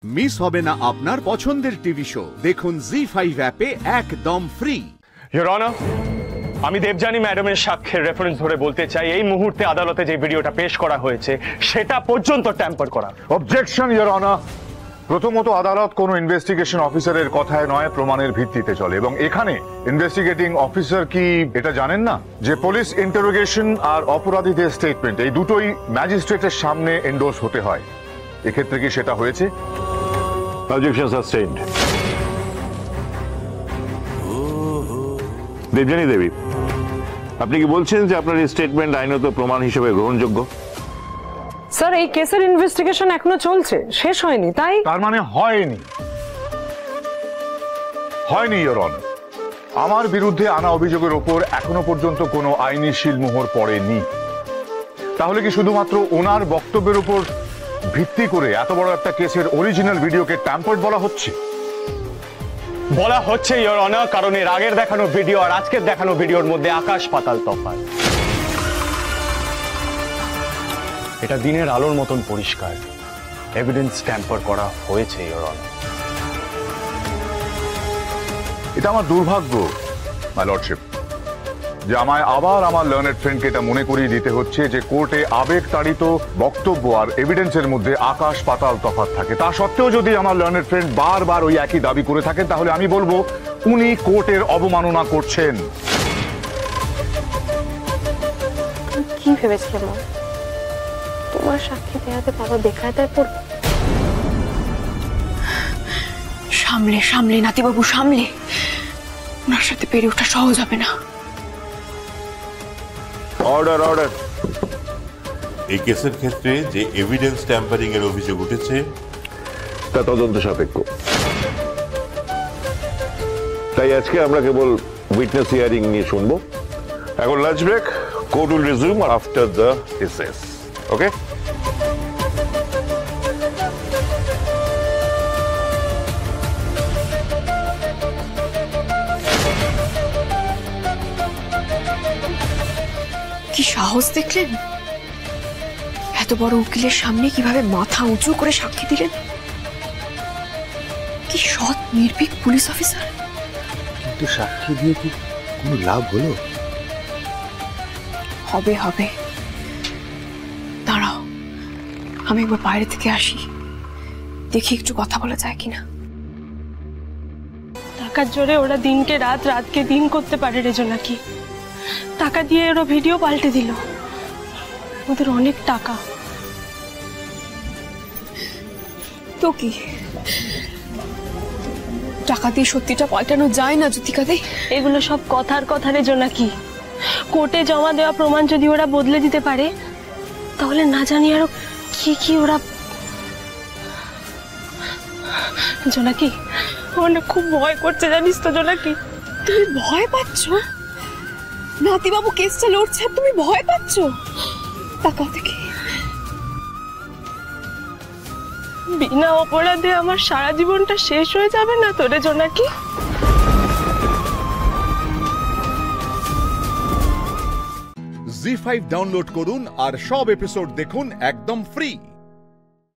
Miss হবে না আপনার পছন্দের টিভি শো। দেখুন জি5 অ্যাপে একদম ফ্রি। ইওর অনার, আমি দেবযানী ম্যাডামের সাক্ষ্যের রেফারেন্স ধরে বলতে চাই, এই মুহূর্তে আদালতে যে ভিডিওটা পেশ করা হয়েছে সেটা পর্যন্ত ট্যাম্পার করা। Objection your honour. প্রথমত আদালত কোনো ইনভেস্টিগেশন অফিসারের কথায় নয়, প্রমাণের ভিত্তিতে চলে, এবং এখানে ইনভেস্টিগেটিং অফিসার কি এটা জানেন না যে পুলিশ ইন্টারোগেশন আর অপরাধীদের স্টেটমেন্ট এই দুটোই ম্যাজিস্ট্রেটের সামনে এন্ডোর্স হতে হয়। এক্ষেত্রে কি সেটা হয়েছে? অবজেকশন সাসটেইনড। দেবযানী দেবী, আপনি কি বলছেন যে আপনার এই স্টেটমেন্ট আইনত প্রমাণ হিসেবে গ্রহণযোগ্য? স্যার, এই কেসের ইনভেস্টিগেশন এখনো চলছে, শেষ হয়নি, তাই? তার মানে হয়নি ইওর অনার। আমার বিরুদ্ধে আনা অভিযোগের ওপর এখনো পর্যন্ত কোনো আইনি শিলমোহর পড়েনি। তাহলে কি শুধুমাত্র ওনার বক্তব্যের উপর ভিত্তি করে এত বড় একটা কেসের অরিজিনাল ভিডিওকে ট্যাম্পার্ড বলা হচ্ছে? বলা হচ্ছে ইওর অনার, কারণ এর আগের দেখানো ভিডিও আর আজকের দেখানো ভিডিওর মধ্যে আকাশ পাতাল তফাৎ। এটা দিনের আলোর মতন পরিষ্কার, এভিডেন্স ট্যাম্পার করা হয়েছে ইওর অনার। এটা আমার দুর্ভাগ্য মাই লর্ডশিপ যে আমায় আবার আমার লার্নেড ফ্রেন্ডকে এটা মনে করিয়ে দিতে হচ্ছে যে কোর্টে আবেগ তাড়িত বক্তব্য আর এভিডেন্সের মধ্যে আকাশ পাতাল তফাৎ থাকে। তা সত্ত্বেও যদি আমার লার্নেড ফ্রেন্ড বারবার ওই একই দাবি করে থাকেন, তাহলে আমি বলবো উনি কোর্টের অবমাননা করছেন। কি ভেবেছিলাম তোমার সাক্ষী দেয়াতে বাবা বেকায়দায় পড়বে? সামলে সামলে নাতিবাবু, সামলে। ওনার সাথে পেরে ওঠা সহজ হবে না। Order order. এই কেসের ক্ষেত্রে যে এভিডেন্স ট্যাম্পারিং এর অভিযোগ উঠেছে তা তদন্ত সাপেক্ষ, তাই আজকে আমরা কেবল উইটনেস হিয়ারিং নিয়ে শুনবো। এখন lunch break, court will resume after the recess. Okay? কি সাহস দেখলেন? এত বড় উকিলের সামনে কিভাবে মাথা উঁচু করে সাক্ষী দিলেন। কি সৎ নির্ভীক পুলিশ অফিসার। কিন্তু সাক্ষী দিয়ে কি কোনো লাভ হলো? হবে হবে, দাঁড়াও, আমি একবার বাইরে থেকে আসি, দেখি একটু কথা বলা যায় কিনা। টাকার জোরে ওরা দিনকে রাত, রাতকে দিন করতে পারে রেজো নাকি? টাকা দিয়ে ওরা ভিডিও পাল্টে দিল, ওদের অনেক টাকা। তো কি টাকা দিয়ে সত্যিটা পাল্টানো যায় না জ্যোতিকা দে? এগুলো সব কথার কথা রেজো নাকি? কোর্টে জমা দেওয়া প্রমাণ যদি ওরা বদলে দিতে পারে, তাহলে না জানি আরো কি কি ওরা। জোনাকি, আমার না খুব ভয় করছে, জানিস তো জোনাকি? তুমি ভয় পাচ্ছ? নাতিবাবু কেসটা লড়ছে, তুমি ভয় পাচ্ছ? তাকাও দেখি। বিনা অপরাধে আমার সারা জীবনটা শেষ হয়ে যাবে না তো রে জোনাকি? জি5 ডাউনলোড করুন আর সব এপিসোড দেখুন একদম ফ্রি।